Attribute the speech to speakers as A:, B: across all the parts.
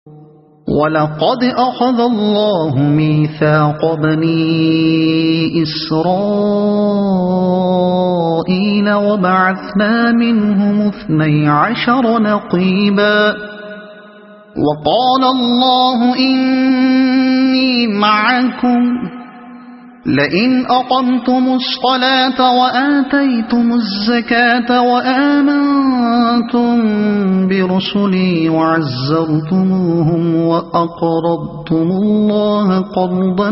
A: وَلَقَدْ أَخَذَ اللَّهُ مِيثَاقَ بَنِي إِسْرَائِيلَ وَبَعَثْنَا مِنْهُمُ 12 نَقِيبًا وَقَالَ اللَّهُ إِنِّي مَعَكُمْ لئن أقمتم الصلاة وآتيتم الزكاة وآمنتم برسلي وعزرتموهم وأقرضتم الله قرضا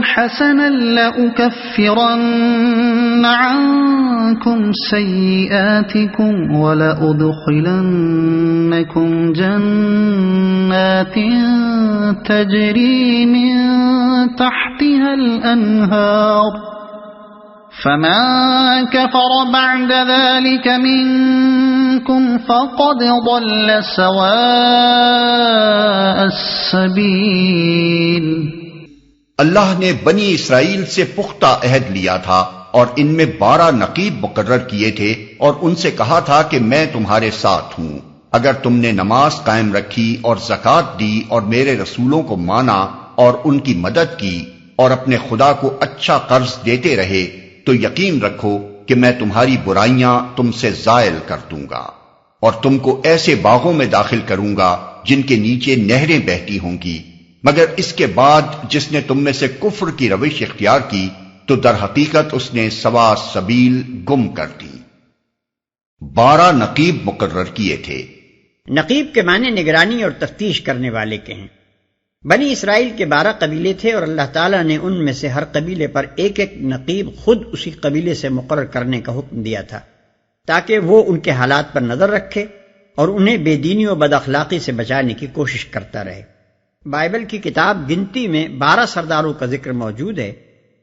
A: حسنا لأكفرن عنكم سيئاتكم ولأدخلنكم جنات تجري من تحتها الأنهار فمن كفر بعد ذلك منكم فقد ضل سواء السبيل۔
B: اللہ نے بنی اسرائیل سے پختہ عہد لیا تھا اور ان میں 12 نقیب مقرر کیے تھے اور ان سے کہا تھا کہ میں تمہارے ساتھ ہوں اگر تم نے نماز قائم رکھی اور زکوٰۃ دی اور میرے رسولوں کو مانا اور ان کی مدد کی اور اپنے خدا کو اچھا قرض دیتے رہے تو یقین رکھو کہ میں تمہاری برائیاں تم سے زائل کر دوں گا اور تم کو ایسے باغوں میں داخل کروں گا جن کے نیچے نہریں بہتی ہوں گی، مگر اس کے بعد جس نے تم میں سے کفر کی روش اختیار کی تو در حقیقت اس نے سوا سبیل گم کر دی۔ 12 نقیب مقرر کیے تھے۔
C: نقیب کے معنی نگرانی اور تفتیش کرنے والے کے ہیں۔ بنی اسرائیل کے 12 قبیلے تھے اور اللہ تعالیٰ نے ان میں سے ہر قبیلے پر ایک ایک نقیب خود اسی قبیلے سے مقرر کرنے کا حکم دیا تھا تاکہ وہ ان کے حالات پر نظر رکھے اور انہیں بے دینی و بد اخلاقی سے بچانے کی کوشش کرتا رہے۔ بائبل کی کتاب گنتی میں 12 سرداروں کا ذکر موجود ہے،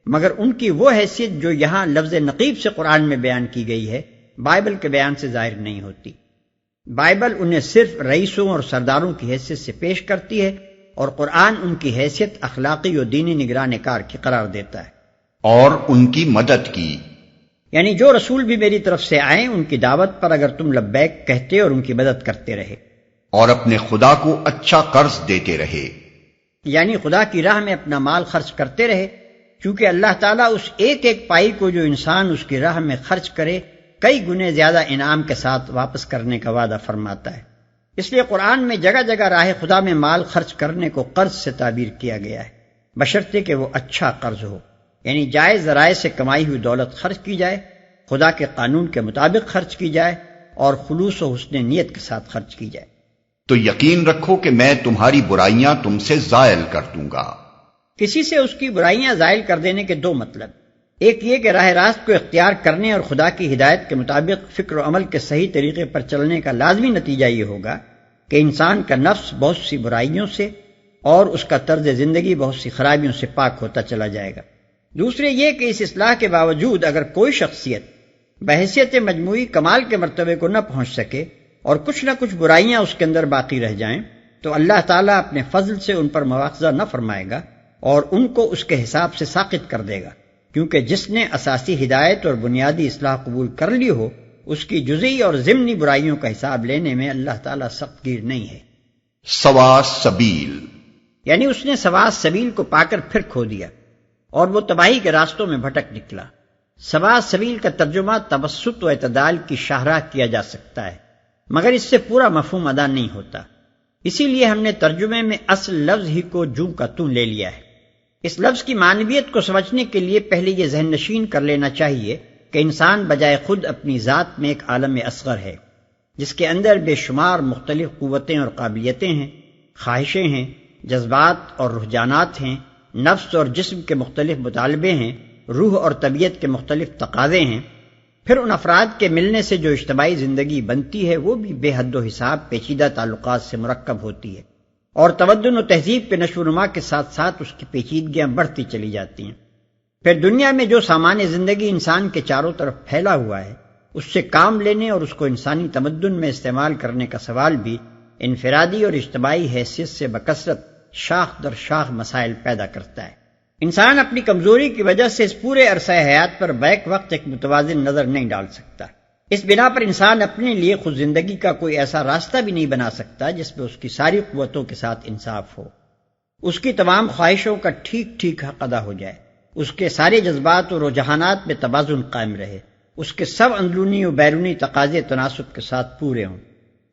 C: مگر ان کی وہ حیثیت جو یہاں لفظ نقیب سے قرآن میں بیان کی گئی ہے بائبل کے بیان سے ظاہر نہیں ہوتی۔ بائبل انہیں صرف رئیسوں اور سرداروں کی حیثیت سے پیش کرتی ہے اور قرآن ان کی حیثیت اخلاقی و دینی نگران کار کی قرار دیتا ہے۔
B: اور ان کی مدد کی،
C: یعنی جو رسول بھی میری طرف سے آئیں ان کی دعوت پر اگر تم لبیک کہتے اور ان کی مدد کرتے رہے،
B: اور اپنے خدا کو اچھا قرض دیتے رہے،
C: یعنی خدا کی راہ میں اپنا مال خرچ کرتے رہے، کیونکہ اللہ تعالیٰ اس ایک ایک پائی کو جو انسان اس کی راہ میں خرچ کرے کئی گنے زیادہ انعام کے ساتھ واپس کرنے کا وعدہ فرماتا ہے۔ اس لیے قرآن میں جگہ جگہ راہ خدا میں مال خرچ کرنے کو قرض سے تعبیر کیا گیا ہے، بشرطے کہ وہ اچھا قرض ہو، یعنی جائز ذرائع سے کمائی ہوئی دولت خرچ کی جائے، خدا کے قانون کے مطابق خرچ کی جائے اور خلوص و حسن نیت کے ساتھ خرچ کی جائے۔
B: تو یقین رکھو کہ میں تمہاری برائیاں تم سے زائل کر دوں گا۔
C: کسی سے اس کی برائیاں زائل کر دینے کے 2 مطلب، ایک یہ کہ راہ راست کو اختیار کرنے اور خدا کی ہدایت کے مطابق فکر و عمل کے صحیح طریقے پر چلنے کا لازمی نتیجہ یہ ہوگا کہ انسان کا نفس بہت سی برائیوں سے اور اس کا طرز زندگی بہت سی خرابیوں سے پاک ہوتا چلا جائے گا۔ دوسرے یہ کہ اس اصلاح کے باوجود اگر کوئی شخصیت بحیثیت مجموعی کمال کے مرتبے کو نہ پہنچ سکے اور کچھ نہ کچھ برائیاں اس کے اندر باقی رہ جائیں تو اللہ تعالیٰ اپنے فضل سے ان پر مواخذہ نہ فرمائے گا اور ان کو اس کے حساب سے ساقط کر دے گا، کیونکہ جس نے اساسی ہدایت اور بنیادی اصلاح قبول کر لی ہو اس کی جزئی اور ضمنی برائیوں کا حساب لینے میں اللہ تعالیٰ سخت گیر نہیں ہے۔
B: سوا سبیل،
C: یعنی اس نے سوا سبیل کو پا کر پھر کھو دیا اور وہ تباہی کے راستوں میں بھٹک نکلا۔ سوا سبیل کا ترجمہ توسط و اعتدال کی شاہراہ کیا جا سکتا ہے، مگر اس سے پورا مفہوم ادا نہیں ہوتا، اسی لیے ہم نے ترجمے میں اصل لفظ ہی کو جوں کا توں لے لیا ہے۔ اس لفظ کی معنویت کو سمجھنے کے لیے پہلے یہ ذہن نشین کر لینا چاہیے کہ انسان بجائے خود اپنی ذات میں ایک عالم اصغر ہے جس کے اندر بے شمار مختلف قوتیں اور قابلیتیں ہیں، خواہشیں ہیں، جذبات اور رجحانات ہیں، نفس اور جسم کے مختلف مطالبے ہیں، روح اور طبیعت کے مختلف تقاضے ہیں۔ پھر ان افراد کے ملنے سے جو اجتماعی زندگی بنتی ہے وہ بھی بے حد و حساب پیچیدہ تعلقات سے مرکب ہوتی ہے، اور تمدن و تہذیب کے نشو و نما کے ساتھ ساتھ اس کی پیچیدگیاں بڑھتی چلی جاتی ہیں۔ پھر دنیا میں جو سامان زندگی انسان کے چاروں طرف پھیلا ہوا ہے اس سے کام لینے اور اس کو انسانی تمدن میں استعمال کرنے کا سوال بھی انفرادی اور اجتماعی حیثیت سے بکثرت شاخ در شاخ مسائل پیدا کرتا ہے۔ انسان اپنی کمزوری کی وجہ سے اس پورے عرصہ حیات پر بیک وقت ایک متوازن نظر نہیں ڈال سکتا۔ اس بنا پر انسان اپنے لیے خود زندگی کا کوئی ایسا راستہ بھی نہیں بنا سکتا جس میں اس کی ساری قوتوں کے ساتھ انصاف ہو، اس کی تمام خواہشوں کا ٹھیک ٹھیک حق ادا ہو جائے، اس کے سارے جذبات اور رجحانات میں توازن قائم رہے، اس کے سب اندرونی و بیرونی تقاضے تناسب کے ساتھ پورے ہوں،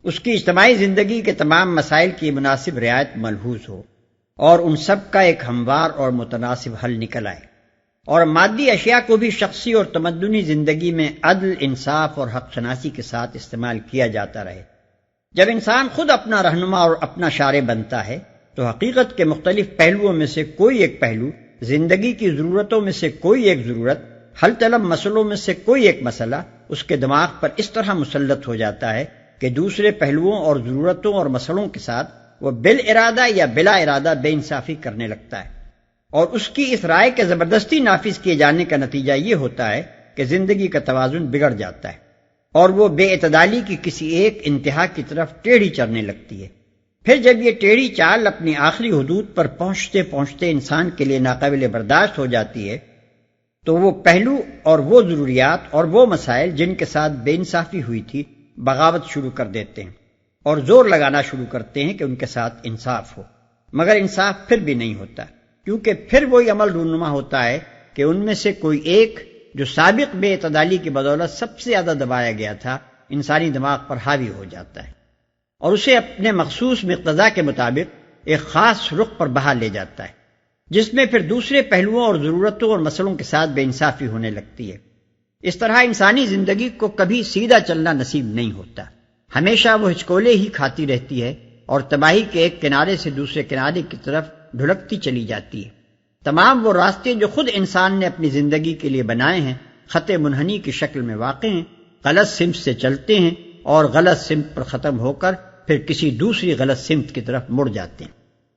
C: اس کی اجتماعی زندگی کے تمام مسائل کی مناسب رعایت ملحوظ ہو اور ان سب کا ایک ہموار اور متناسب حل نکل آئے، اور مادی اشیاء کو بھی شخصی اور تمدنی زندگی میں عدل، انصاف اور حق شناسی کے ساتھ استعمال کیا جاتا رہے۔ جب انسان خود اپنا رہنما اور اپنا شارع بنتا ہے تو حقیقت کے مختلف پہلوؤں میں سے کوئی ایک پہلو، زندگی کی ضرورتوں میں سے کوئی ایک ضرورت، حل طلب مسئلوں میں سے کوئی ایک مسئلہ اس کے دماغ پر اس طرح مسلط ہو جاتا ہے کہ دوسرے پہلوؤں اور ضرورتوں اور مسئلوں کے ساتھ وہ بالارادہ یا بلا ارادہ بے انصافی کرنے لگتا ہے، اور اس کی اس رائے کے زبردستی نافذ کیے جانے کا نتیجہ یہ ہوتا ہے کہ زندگی کا توازن بگڑ جاتا ہے اور وہ بے اعتدالی کی کسی ایک انتہا کی طرف ٹیڑھی چڑھنے لگتی ہے۔ پھر جب یہ ٹیڑھی چال اپنی آخری حدود پر پہنچتے پہنچتے انسان کے لیے ناقابل برداشت ہو جاتی ہے تو وہ پہلو اور وہ ضروریات اور وہ مسائل جن کے ساتھ بے انصافی ہوئی تھی بغاوت شروع کر دیتے ہیں اور زور لگانا شروع کرتے ہیں کہ ان کے ساتھ انصاف ہو، مگر انصاف پھر بھی نہیں ہوتا، کیونکہ پھر وہی عمل رونما ہوتا ہے کہ ان میں سے کوئی ایک جو سابق بے اعتدالی کی بدولت سب سے زیادہ دبایا گیا تھا انسانی دماغ پر حاوی ہو جاتا ہے اور اسے اپنے مخصوص مقتضا کے مطابق ایک خاص رخ پر بہا لے جاتا ہے، جس میں پھر دوسرے پہلوؤں اور ضرورتوں اور مسئلوں کے ساتھ بے انصافی ہونے لگتی ہے۔ اس طرح انسانی زندگی کو کبھی سیدھا چلنا نصیب نہیں ہوتا، ہمیشہ وہ ہچکولے ہی کھاتی رہتی ہے اور تباہی کے ایک کنارے سے دوسرے کنارے کی طرف ڈھلکتی چلی جاتی ہے۔ تمام وہ راستے جو خود انسان نے اپنی زندگی کے لیے بنائے ہیں خط منحنی کی شکل میں واقع ہیں، غلط سمت سے چلتے ہیں اور غلط سمت پر ختم ہو کر پھر کسی دوسری غلط سمت کی طرف مڑ جاتے ہیں۔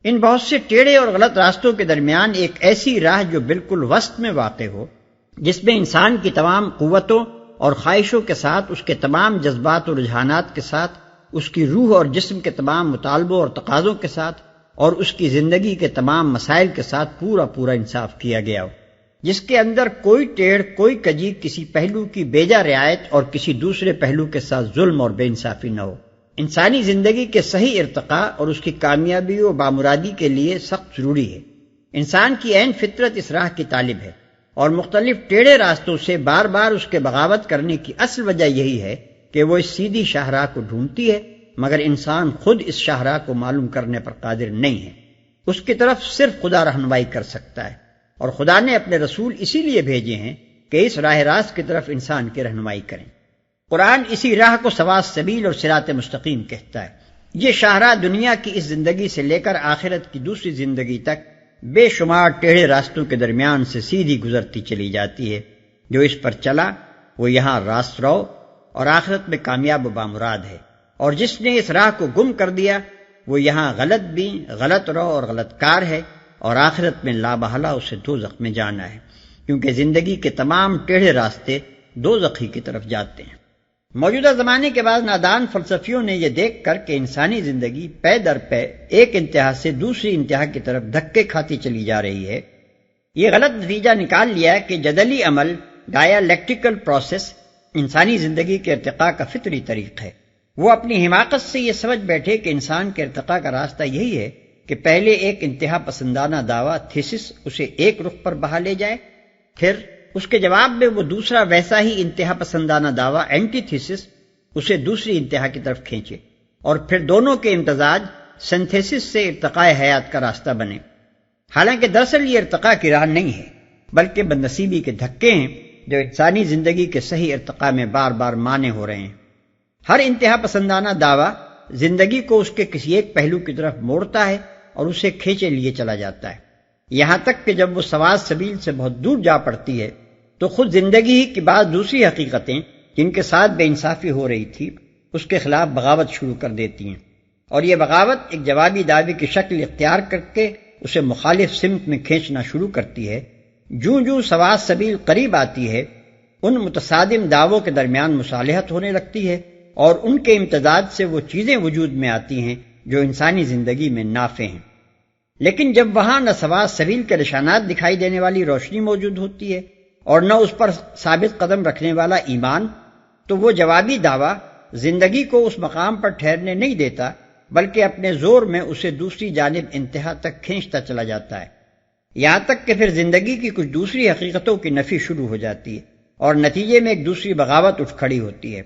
C: ان بہت سے ٹیڑھے اور غلط راستوں کے درمیان ایک ایسی راہ جو بالکل وسط میں واقع ہو، جس میں انسان کی تمام قوتوں اور خواہشوں کے ساتھ، اس کے تمام جذبات اور رجحانات کے ساتھ، اس کی روح اور جسم کے تمام مطالبوں اور تقاضوں کے ساتھ اور اس کی زندگی کے تمام مسائل کے ساتھ پورا انصاف کیا گیا ہو، جس کے اندر کوئی ٹیڑھ، کوئی کجی، کسی پہلو کی بیجا رعایت اور کسی دوسرے پہلو کے ساتھ ظلم اور بے انصافی نہ ہو۔ انسانی زندگی کے صحیح ارتقاء اور اس کی کامیابی و بامرادی کے لیے سخت ضروری ہے۔ انسان کی عین فطرت اس راہ کی طالب ہے اور مختلف ٹیڑھے راستوں سے بار بار اس کے بغاوت کرنے کی اصل وجہ یہی ہے کہ وہ اس سیدھی شاہراہ کو ڈھونڈتی ہے، مگر انسان خود اس شاہراہ کو معلوم کرنے پر قادر نہیں ہے۔ اس کی طرف صرف خدا رہنمائی کر سکتا ہے، اور خدا نے اپنے رسول اسی لیے بھیجے ہیں کہ اس راہ راست کی طرف انسان کی رہنمائی کریں۔ قرآن اسی راہ کو سواء السبیل اور صراط مستقیم کہتا ہے۔ یہ شاہراہ دنیا کی اس زندگی سے لے کر آخرت کی دوسری زندگی تک بے شمار ٹیڑھے راستوں کے درمیان سے سیدھی گزرتی چلی جاتی ہے۔ جو اس پر چلا وہ یہاں راست رو اور آخرت میں کامیاب و بامراد ہے، اور جس نے اس راہ کو گم کر دیا وہ یہاں غلط بھی، غلط رو اور غلط کار ہے، اور آخرت میں لا محالہ اسے دوزخ میں جانا ہے، کیونکہ زندگی کے تمام ٹیڑھے راستے دوزخ ہی کی طرف جاتے ہیں۔ موجودہ زمانے کے بعض نادان فلسفیوں نے یہ دیکھ کر کہ انسانی زندگی پے در پے ایک انتہا سے دوسری انتہا کی طرف دھکے کھاتی چلی جا رہی ہے، یہ غلط نتیجہ نکال لیا کہ جدلی عمل، ڈائیلیکٹیکل پروسیس انسانی زندگی کے ارتقاء کا فطری طریق ہے۔ وہ اپنی حماقت سے یہ سمجھ بیٹھے کہ انسان کے ارتقاء کا راستہ یہی ہے کہ پہلے ایک انتہا پسندانہ دعویٰ تھیسس اسے ایک رخ پر بہا لے جائے، پھر اس کے جواب میں وہ دوسرا ویسا ہی انتہا پسندانہ دعویٰ اینٹی تھیسس اسے دوسری انتہا کی طرف کھینچے، اور پھر دونوں کے امتزاج سنتھیسس سے ارتقاء حیات کا راستہ بنے۔ حالانکہ دراصل یہ ارتقاء کی راہ نہیں ہے، بلکہ بدنصیبی کے دھکے ہیں جو انسانی زندگی کے صحیح ارتقاء میں بار بار مانع ہو رہے ہیں۔ ہر انتہا پسندانہ دعویٰ زندگی کو اس کے کسی ایک پہلو کی طرف موڑتا ہے اور اسے کھینچے لیے چلا جاتا ہے، یہاں تک کہ جب وہ سواء السبیل سے بہت دور جا پڑتی ہے تو خود زندگی ہی کی بعض دوسری حقیقتیں جن کے ساتھ بے انصافی ہو رہی تھی اس کے خلاف بغاوت شروع کر دیتی ہیں، اور یہ بغاوت ایک جوابی دعوے کی شکل اختیار کر کے اسے مخالف سمت میں کھینچنا شروع کرتی ہے۔ جوں جوں سواء السبیل قریب آتی ہے ان متصادم دعووں کے درمیان مصالحت ہونے لگتی ہے، اور ان کے امتداد سے وہ چیزیں وجود میں آتی ہیں جو انسانی زندگی میں نافع ہیں۔ لیکن جب وہاں نہ سواء السبیل کے نشانات دکھائی دینے والی روشنی موجود ہوتی ہے اور نہ اس پر ثابت قدم رکھنے والا ایمان، تو وہ جوابی دعویٰ زندگی کو اس مقام پر ٹھہرنے نہیں دیتا، بلکہ اپنے زور میں اسے دوسری جانب انتہا تک کھینچتا چلا جاتا ہے، یہاں تک کہ پھر زندگی کی کچھ دوسری حقیقتوں کی نفی شروع ہو جاتی ہے اور نتیجے میں ایک دوسری بغاوت اٹھ کھڑی ہوتی ہے۔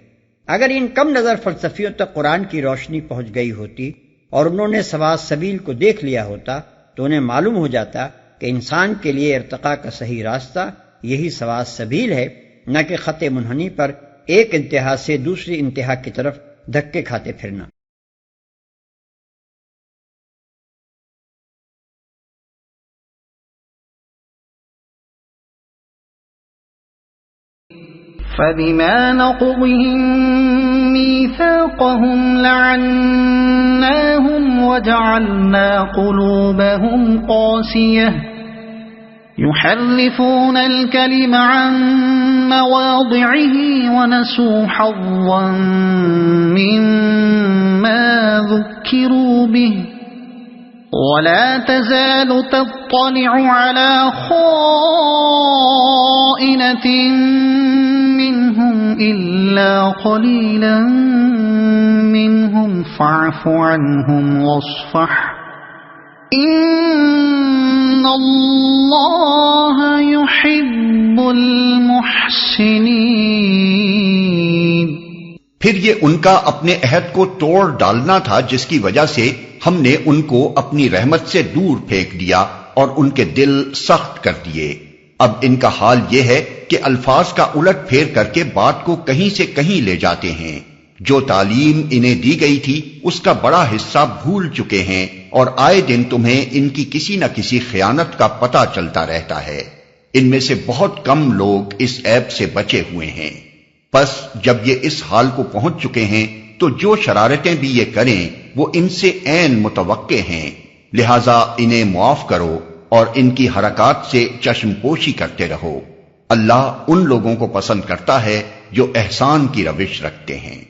C: اگر ان کم نظر فلسفیوں تک قرآن کی روشنی پہنچ گئی ہوتی اور انہوں نے سوا سبیل کو دیکھ لیا ہوتا تو انہیں معلوم ہو جاتا کہ انسان کے لیے ارتقاء کا صحیح راستہ یہی سوا سبیل ہے، نہ کہ خط منحنی پر ایک انتہا سے دوسری انتہا کی طرف دھکے کھاتے پھرنا۔
A: فبما نقضهم ميثاقهم لعناهم وجعلنا قلوبهم قاسية يحرفون الكلم عن مواضعه ونسوا حظا مما ذكروا به ولا تزال تطلع على خائنة منهم إلا قليلا منهم فاعف عنهم واصفح إن الله يحب المحسنين۔
B: پھر یہ ان کا اپنے عہد کو توڑ ڈالنا تھا، جس کی وجہ سے ہم نے ان کو اپنی رحمت سے دور پھینک دیا اور ان کے دل سخت کر دیے۔ اب ان کا حال یہ ہے کہ الفاظ کا الٹ پھیر کر کے بات کو کہیں سے کہیں لے جاتے ہیں۔ جو تعلیم انہیں دی گئی تھی اس کا بڑا حصہ بھول چکے ہیں، اور آئے دن تمہیں ان کی کسی نہ کسی خیانت کا پتہ چلتا رہتا ہے۔ ان میں سے بہت کم لوگ اس عیب سے بچے ہوئے ہیں۔ پس جب یہ اس حال کو پہنچ چکے ہیں تو جو شرارتیں بھی یہ کریں وہ ان سے عین متوقع ہیں، لہذا انہیں معاف کرو اور ان کی حرکات سے چشم پوشی کرتے رہو۔ اللہ ان لوگوں کو پسند کرتا ہے جو احسان کی روش رکھتے ہیں۔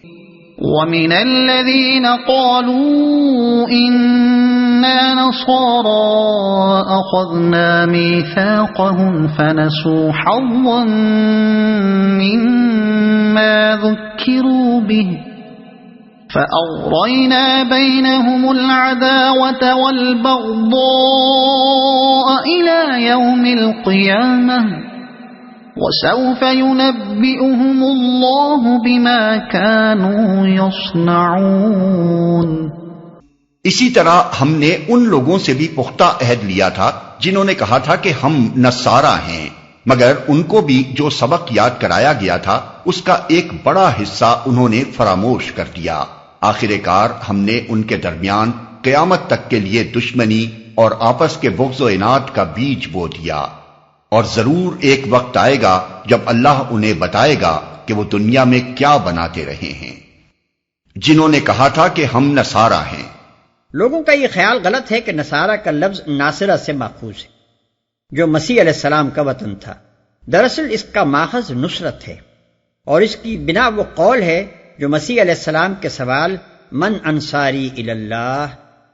A: وَمِنَ الَّذِينَ قَالُوا إِنَّا نَصَارَى أَخَذْنَا مِيثَاقَهُمْ فَنَسُوا حَظًّا مِّمَّا ذُكِّرُوا بِهِ فَأَغْرَيْنَا بَيْنَهُمُ الْعَدَاوَةَ وَالْبَغْضَاءَ إِلَى يَوْمِ الْقِيَامَةِ وَسَوْفَ يُنَبِّئُهُمُ اللَّهُ بِمَا كَانُوا يَصْنَعُونَ۔
B: اسی طرح ہم نے ان لوگوں سے بھی پختہ عہد لیا تھا جنہوں نے کہا تھا کہ ہم نصارہ ہیں، مگر ان کو بھی جو سبق یاد کرایا گیا تھا اس کا ایک بڑا حصہ انہوں نے فراموش کر دیا۔ آخر کار ہم نے ان کے درمیان قیامت تک کے لیے دشمنی اور آپس کے بغض و عناد کا بیج بو دیا، اور ضرور ایک وقت آئے گا جب اللہ انہیں بتائے گا کہ وہ دنیا میں کیا بناتے رہے ہیں۔ جنہوں نے کہا تھا کہ ہم نصارہ ہیں،
C: لوگوں کا یہ خیال غلط ہے کہ نصارہ کا لفظ ناصرہ سے ماخوذ ہے جو مسیح علیہ السلام کا وطن تھا۔ دراصل اس کا ماخذ نصرت ہے، اور اس کی بنا وہ قول ہے جو مسیح علیہ السلام کے سوال من انصاری الی اللہ،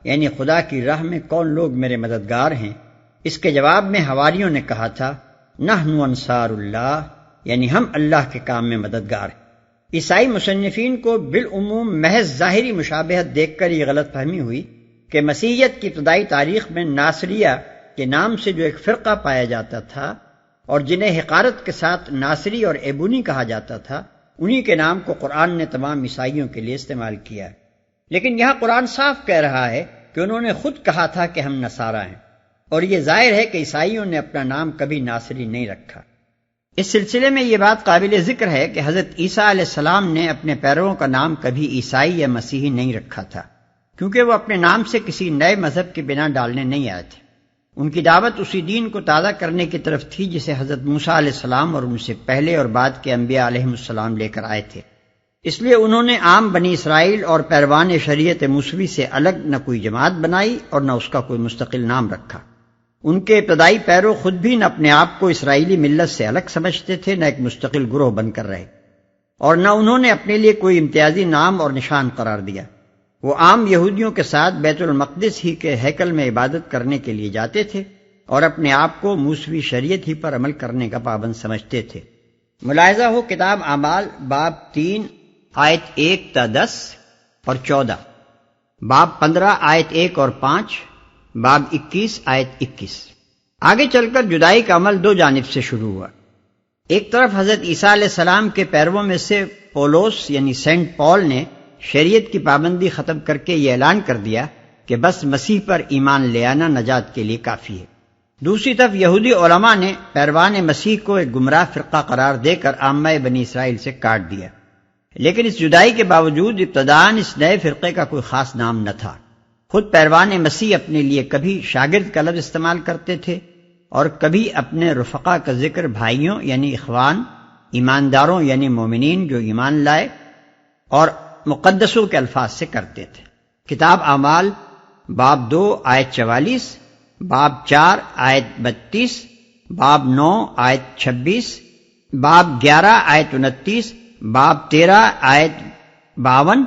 C: یعنی خدا کی راہ میں کون لوگ میرے مددگار ہیں، اس کے جواب میں حواریوں نے کہا تھا نحن انصار اللہ، یعنی ہم اللہ کے کام میں مددگار ہیں۔ عیسائی مصنفین کو بالعموم محض ظاہری مشابہت دیکھ کر یہ غلط فہمی ہوئی کہ مسیحیت کی ابتدائی تاریخ میں ناصریہ کے نام سے جو ایک فرقہ پایا جاتا تھا اور جنہیں حقارت کے ساتھ ناصری اور ایبونی کہا جاتا تھا، انہی کے نام کو قرآن نے تمام عیسائیوں کے لیے استعمال کیا ہے۔ لیکن یہاں قرآن صاف کہہ رہا ہے کہ انہوں نے خود کہا تھا کہ ہم نصارہ ہیں، اور یہ ظاہر ہے کہ عیسائیوں نے اپنا نام کبھی ناصری نہیں رکھا۔ اس سلسلے میں یہ بات قابل ذکر ہے کہ حضرت عیسیٰ علیہ السلام نے اپنے پیرووں کا نام کبھی عیسائی یا مسیحی نہیں رکھا تھا، کیونکہ وہ اپنے نام سے کسی نئے مذہب کی بنا ڈالنے نہیں آئے تھے۔ ان کی دعوت اسی دین کو تازہ کرنے کی طرف تھی جسے حضرت موسیٰ علیہ السلام اور ان سے پہلے اور بعد کے انبیاء علیہم السلام لے کر آئے تھے۔ اس لیے انہوں نے عام بنی اسرائیل اور پیروان شریعت موسوی سے الگ نہ کوئی جماعت بنائی اور نہ اس کا کوئی مستقل نام رکھا۔ ان کے ابتدائی پیرو خود بھی نہ اپنے آپ کو اسرائیلی ملت سے الگ سمجھتے تھے، نہ ایک مستقل گروہ بن کر رہے، اور نہ انہوں نے اپنے لیے کوئی امتیازی نام اور نشان قرار دیا۔ وہ عام یہودیوں کے ساتھ بیت المقدس ہی کے ہیکل میں عبادت کرنے کے لیے جاتے تھے اور اپنے آپ کو موسوی شریعت ہی پر عمل کرنے کا پابند سمجھتے تھے۔ ملاحظہ ہو کتاب اعمال باب 3 آیت 1 تا 10 اور 14، باب 15 آیت 1 اور 5، باب 21 آیت 21۔ آگے چل کر جدائی کا عمل دو جانب سے شروع ہوا۔ ایک طرف حضرت عیسیٰ علیہ السلام کے پیرووں میں سے پولس یعنی سینٹ پال نے شریعت کی پابندی ختم کر کے یہ اعلان کر دیا کہ بس مسیح پر ایمان لے آنا نجات کے لیے کافی ہے۔ دوسری طرف یہودی علماء نے پیروان مسیح کو ایک گمراہ فرقہ قرار دے کر عامہ بنی اسرائیل سے کاٹ دیا، لیکن اس جدائی کے باوجود ابتداءً اس نئے فرقے کا کوئی خاص نام نہ تھا۔ خود پیروان مسیح اپنے لیے کبھی شاگرد کا لفظ استعمال کرتے تھے اور کبھی اپنے رفقا کا ذکر بھائیوں یعنی اخوان، ایمانداروں یعنی مومنین جو ایمان لائے، اور مقدسوں کے الفاظ سے کرتے تھے۔ کتاب اعمال باب 2 آیت 44، باب 4 آیت 32، باب 9 آیت 26، باب 11 آیت 29، باب 13 آیت 52،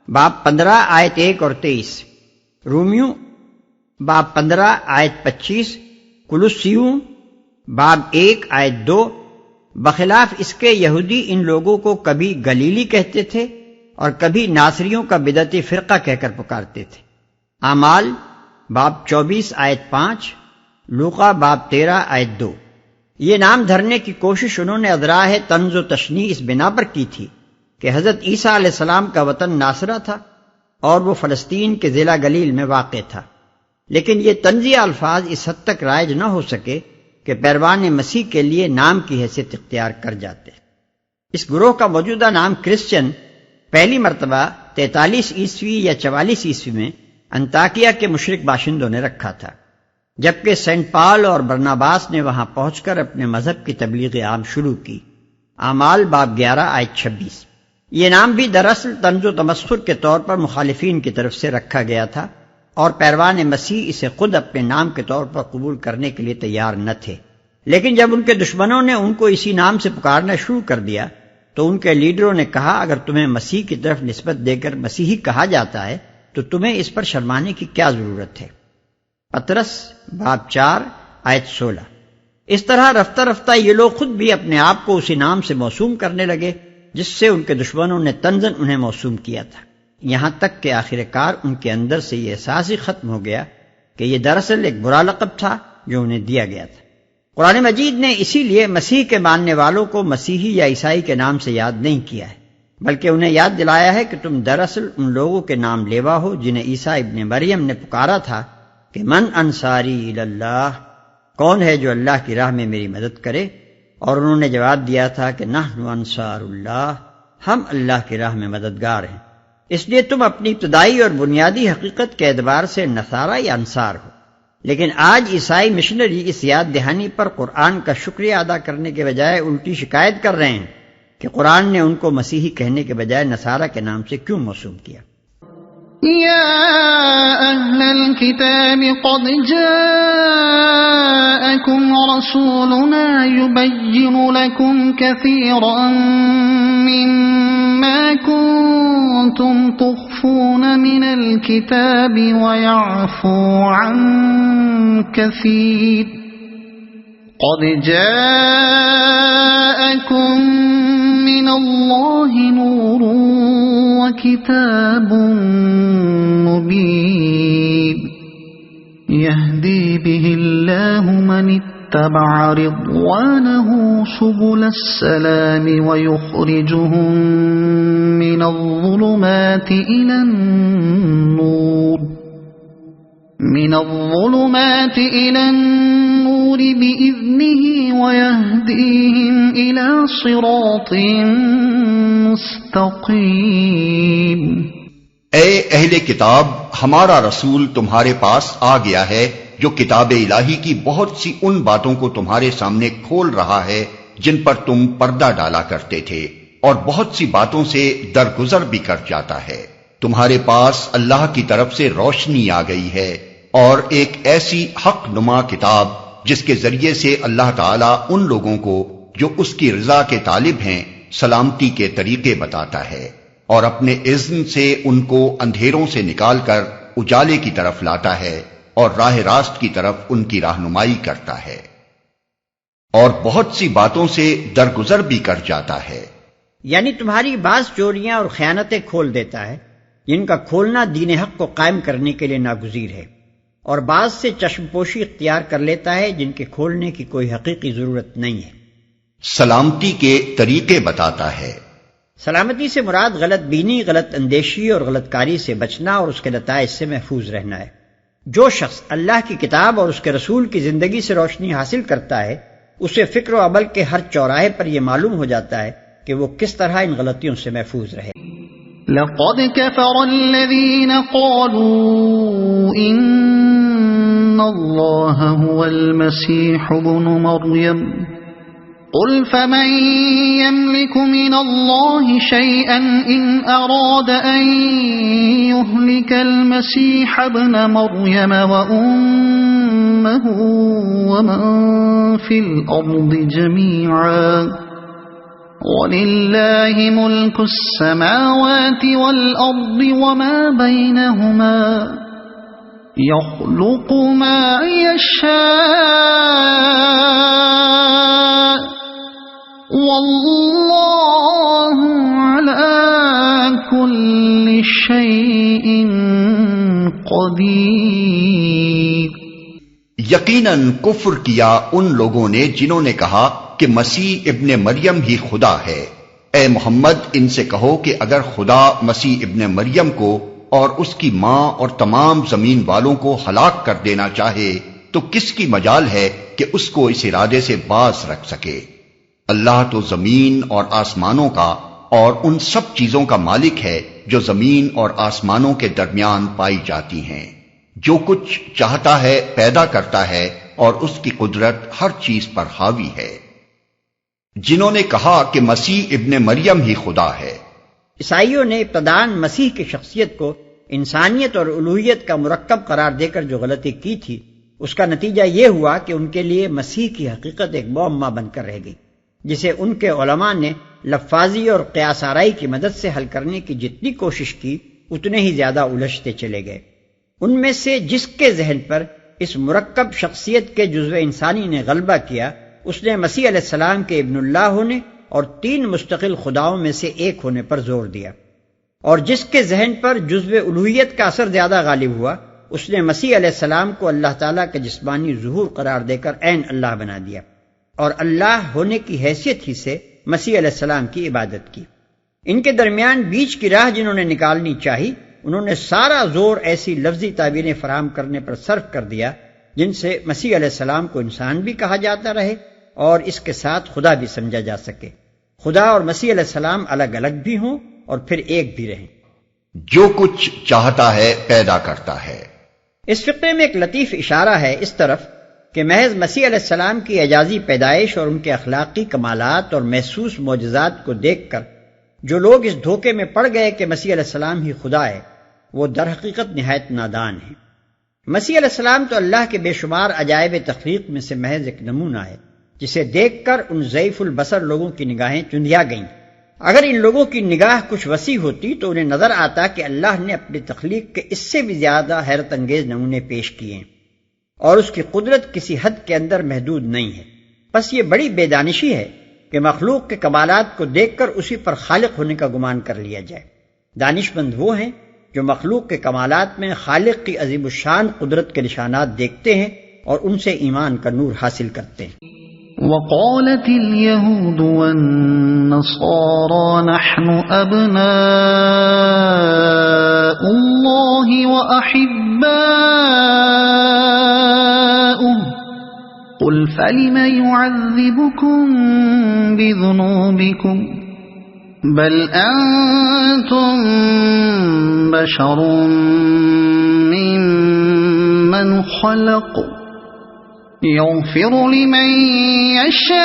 C: باب 15 آیت 1 اور 23، رومیوں باب 15 آیت 25، کولوسیوں باب 1 آیت 2۔ بخلاف اس کے یہودی ان لوگوں کو کبھی گلیلی کہتے تھے اور کبھی ناصریوں کا بدعتی فرقہ کہہ کر پکارتے تھے۔ اعمال باب 24 آیت 5، لوقا باب 13 آیت 2۔ یہ نام دھرنے کی کوشش انہوں نے اذراہ طنز و تشنیع اس بنا پر کی تھی کہ حضرت عیسیٰ علیہ السلام کا وطن ناصرہ تھا اور وہ فلسطین کے ضلع گلیل میں واقع تھا، لیکن یہ طنزیہ الفاظ اس حد تک رائج نہ ہو سکے کہ پیروان مسیح کے لیے نام کی حیثیت اختیار کر جاتے۔ اس گروہ کا موجودہ نام کرسچن پہلی مرتبہ 43 عیسوی یا 44 عیسوی میں انطاکیہ کے مشرک باشندوں نے رکھا تھا، جبکہ سینٹ پال اور برناباس نے وہاں پہنچ کر اپنے مذہب کی تبلیغ عام شروع کی۔ اعمال باب 11 آیت 26۔ یہ نام بھی دراصل طنز و تمسخر کے طور پر مخالفین کی طرف سے رکھا گیا تھا اور پیروان مسیح اسے خود اپنے نام کے طور پر قبول کرنے کے لیے تیار نہ تھے، لیکن جب ان کے دشمنوں نے ان کو اسی نام سے پکارنا شروع کر دیا تو ان کے لیڈروں نے کہا اگر تمہیں مسیح کی طرف نسبت دے کر مسیحی کہا جاتا ہے تو تمہیں اس پر شرمانے کی کیا ضرورت ہے۔ پطرس باب 4 آیت 16۔ اس طرح رفتہ رفتہ یہ لوگ خود بھی اپنے آپ کو اسی نام سے موسوم کرنے لگے جس سے ان کے دشمنوں نے طنزاً انہیں موسوم کیا تھا، یہاں تک کہ آخر کار ان کے اندر سے یہ احساس ہی ختم ہو گیا کہ یہ دراصل ایک برا لقب تھا جو انہیں دیا گیا تھا۔ قرآن مجید نے اسی لیے مسیح کے ماننے والوں کو مسیحی یا عیسائی کے نام سے یاد نہیں کیا ہے، بلکہ انہیں یاد دلایا ہے کہ تم دراصل ان لوگوں کے نام لیوا ہو جنہیں عیسیٰ ابن مریم نے پکارا تھا کہ من انصاری الی اللہ، کون ہے جو اللہ کی راہ میں میری مدد کرے، اور انہوں نے جواب دیا تھا کہ نحن انصار اللہ، ہم اللہ کی راہ میں مددگار ہیں۔ اس لیے تم اپنی ابتدائی اور بنیادی حقیقت کے اعتبار سے نصارہ یا انصار ہو، لیکن آج عیسائی مشنری اس یاد دہانی پر قرآن کا شکریہ ادا کرنے کے بجائے الٹی شکایت کر رہے ہیں کہ قرآن نے ان کو مسیحی کہنے کے بجائے نصارہ کے نام سے کیوں موسوم کیا۔
A: يا أهل الكتاب قد جاءكم رسولنا يبين لكم كثيرا مما كنتم تخفون من الكتاب ويعفو عن كثير قد جاءكم من الله نور وكتاب مبين يهدي به الله من اتبع رضوانه سبل السلام ويخرجهم من الظلمات إلى النور بإذنه ويهديهم إلى صراط مستقيم۔
B: اے اہل کتاب، ہمارا رسول تمہارے پاس آ گیا ہے جو کتاب الہی کی بہت سی ان باتوں کو تمہارے سامنے کھول رہا ہے جن پر تم پردہ ڈالا کرتے تھے، اور بہت سی باتوں سے درگزر بھی کر جاتا ہے۔ تمہارے پاس اللہ کی طرف سے روشنی آ گئی ہے اور ایک ایسی حق نما کتاب جس کے ذریعے سے اللہ تعالیٰ ان لوگوں کو جو اس کی رضا کے طالب ہیں سلامتی کے طریقے بتاتا ہے، اور اپنے اذن سے ان کو اندھیروں سے نکال کر اجالے کی طرف لاتا ہے اور راہ راست کی طرف ان کی رہنمائی کرتا ہے۔ اور بہت سی باتوں سے درگزر بھی کر جاتا ہے۔
C: یعنی تمہاری بعض چوریاں اور خیانتیں کھول دیتا ہے جن کا کھولنا دین حق کو قائم کرنے کے لیے ناگزیر ہے، اور بعض سے چشم پوشی اختیار کر لیتا ہے جن کے کھولنے کی کوئی حقیقی ضرورت نہیں ہے۔
B: سلامتی کے طریقے بتاتا ہے۔
C: سلامتی سے مراد غلط بینی، غلط اندیشی اور غلط کاری سے بچنا اور اس کے نتائج سے محفوظ رہنا ہے۔ جو شخص اللہ کی کتاب اور اس کے رسول کی زندگی سے روشنی حاصل کرتا ہے، اسے فکر و عمل کے ہر چوراہے پر یہ معلوم ہو جاتا ہے کہ وہ کس طرح ان غلطیوں سے محفوظ رہے۔
A: لقد كفر الذين قالوا إن الله هو المسيح ابن مريم قل فمن يملك من الله شيئا إن أراد أن يهلك المسيح ابن مريم وأمه ومن في الأرض جميعا وَلِلَّهِ مُلْكُ السَّمَاوَاتِ وَالْأَرْضِ وَمَا بَيْنَهُمَا يَخْلُقُ مَا يَشَاءُ وَاللَّهُ عَلَى كُلِّ شَيْءٍ قَدِيرٌ۔
B: یقیناً کفر کیا ان لوگوں نے جنہوں نے کہا کہ مسیح ابن مریم ہی خدا ہے۔ اے محمد ان سے کہو کہ اگر خدا مسیح ابن مریم کو اور اس کی ماں اور تمام زمین والوں کو ہلاک کر دینا چاہے تو کس کی مجال ہے کہ اس کو اس ارادے سے باز رکھ سکے؟ اللہ تو زمین اور آسمانوں کا اور ان سب چیزوں کا مالک ہے جو زمین اور آسمانوں کے درمیان پائی جاتی ہیں۔ جو کچھ چاہتا ہے پیدا کرتا ہے اور اس کی قدرت ہر چیز پر حاوی ہے۔ جنہوں نے کہا کہ مسیح ابن مریم ہی خدا ہے۔
C: عیسائیوں نے ابتداً مسیح کی شخصیت کو انسانیت اور الوہیت کا مرکب قرار دے کر جو غلطی کی تھی، اس کا نتیجہ یہ ہوا کہ ان کے لیے مسیح کی حقیقت ایک معمہ بن کر رہ گئی، جسے ان کے علماء نے لفاظی اور قیاس آرائی کی مدد سے حل کرنے کی جتنی کوشش کی اتنے ہی زیادہ الجھتے چلے گئے۔ ان میں سے جس کے ذہن پر اس مرکب شخصیت کے جزو انسانی نے غلبہ کیا، اس نے مسیح علیہ السلام کے ابن اللہ ہونے اور 3 مستقل خداؤں میں سے ایک ہونے پر زور دیا، اور جس کے ذہن پر جزو الوہیت کا اثر زیادہ غالب ہوا، اس نے مسیح علیہ السلام کو اللہ تعالیٰ کا جسمانی ظہور قرار دے کر عین اللہ بنا دیا، اور اللہ ہونے کی حیثیت ہی سے مسیح علیہ السلام کی عبادت کی۔ ان کے درمیان بیچ کی راہ جنہوں نے نکالنی چاہی، انہوں نے سارا زور ایسی لفظی تعبیریں فراہم کرنے پر صرف کر دیا جن سے مسیح علیہ السلام کو انسان بھی کہا جاتا رہے اور اس کے ساتھ خدا بھی سمجھا جا سکے، خدا اور مسیح علیہ السلام الگ الگ بھی ہوں اور پھر ایک بھی رہیں۔
B: جو کچھ چاہتا ہے پیدا کرتا ہے۔
C: اس فقرے میں ایک لطیف اشارہ ہے اس طرف کہ محض مسیح علیہ السلام کی اعجازی پیدائش اور ان کے اخلاقی کمالات اور محسوس معجزات کو دیکھ کر جو لوگ اس دھوکے میں پڑ گئے کہ مسیح علیہ السلام ہی خدا ہے، وہ در حقیقت نہایت نادان ہیں۔ مسیح علیہ السلام تو اللہ کے بے شمار عجائب تخلیق میں سے محض ایک نمونہ ہے، جسے دیکھ کر ان ضعیف البصر لوگوں کی نگاہیں چندیا گئیں۔ اگر ان لوگوں کی نگاہ کچھ وسیع ہوتی تو انہیں نظر آتا کہ اللہ نے اپنی تخلیق کے اس سے بھی زیادہ حیرت انگیز نمونے پیش کیے ہیں، اور اس کی قدرت کسی حد کے اندر محدود نہیں ہے۔ بس یہ بڑی بے دانشی ہے کہ مخلوق کے کمالات کو دیکھ کر اسی پر خالق ہونے کا گمان کر لیا جائے۔ دانش مند وہ ہیں جو مخلوق کے کمالات میں خالق کی عظیم الشان قدرت کے نشانات دیکھتے ہیں اور ان سے ایمان کا نور حاصل کرتے ہیں۔
A: وقالت اليهود والنصارى نحن أبناء الله وأحباؤه قل فلم يعذبكم بذنوبكم بل أنتم بشر ممن خلق يغفر لمن يشاء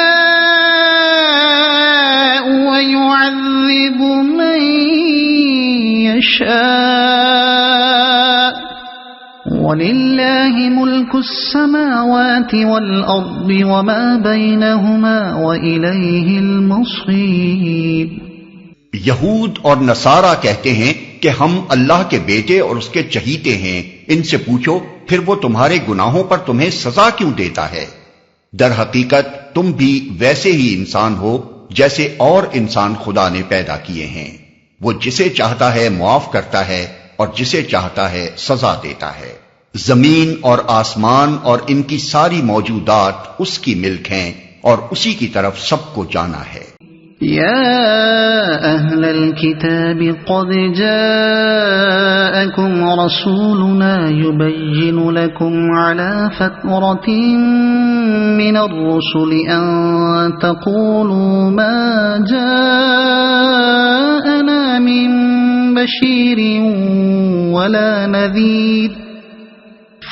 A: ويعذب من يشاء وَلِلَّهِ مُلْكُ السَّمَاوَاتِ وَالْأَرْضِ وَمَا بَيْنَهُمَا وَإِلَيْهِ الْمَصِيرُ۔
B: یہود اور نصارہ کہتے ہیں کہ ہم اللہ کے بیٹے اور اس کے چہیتے ہیں۔ ان سے پوچھو پھر وہ تمہارے گناہوں پر تمہیں سزا کیوں دیتا ہے؟ در حقیقت تم بھی ویسے ہی انسان ہو جیسے اور انسان خدا نے پیدا کیے ہیں۔ وہ جسے چاہتا ہے معاف کرتا ہے اور جسے چاہتا ہے سزا دیتا ہے۔ زمین اور آسمان اور ان کی ساری موجودات اس کی ملک ہیں اور اسی کی طرف سب کو جانا ہے۔
A: يا أهل الكتاب قد جاءكم رسولنا يبين لكم على فترة من الرسل أن تقولوا ما جاءنا من بشير ولا نذير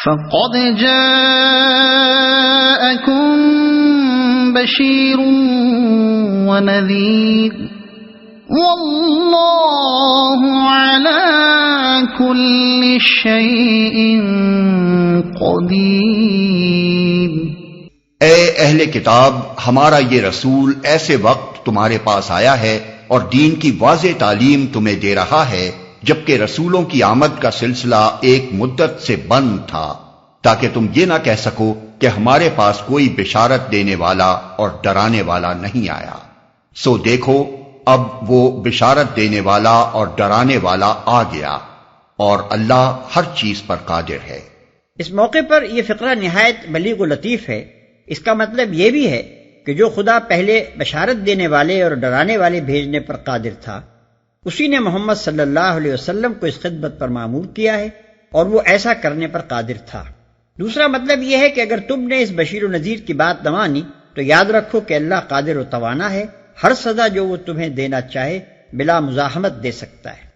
A: فقد جاءكم بشير ونذير والله على كل شيء قدير۔
B: اے اہل کتاب، ہمارا یہ رسول ایسے وقت تمہارے پاس آیا ہے اور دین کی واضح تعلیم تمہیں دے رہا ہے جبکہ رسولوں کی آمد کا سلسلہ ایک مدت سے بند تھا، تاکہ تم یہ نہ کہہ سکو کہ ہمارے پاس کوئی بشارت دینے والا اور ڈرانے والا نہیں آیا۔ سو دیکھو اب وہ بشارت دینے والا اور ڈرانے والا آ گیا اور اللہ ہر چیز پر قادر ہے۔
C: اس موقع پر یہ فقرہ نہایت بلیغ و لطیف ہے۔ اس کا مطلب یہ بھی ہے کہ جو خدا پہلے بشارت دینے والے اور ڈرانے والے بھیجنے پر قادر تھا، اسی نے محمد صلی اللہ علیہ وسلم کو اس خدمت پر مامور کیا ہے اور وہ ایسا کرنے پر قادر تھا۔ دوسرا مطلب یہ ہے کہ اگر تم نے اس بشیر و نذیر کی بات نہ مانی تو یاد رکھو کہ اللہ قادر و توانا ہے، ہر سزا جو وہ تمہیں دینا چاہے بلا مزاحمت دے سکتا ہے۔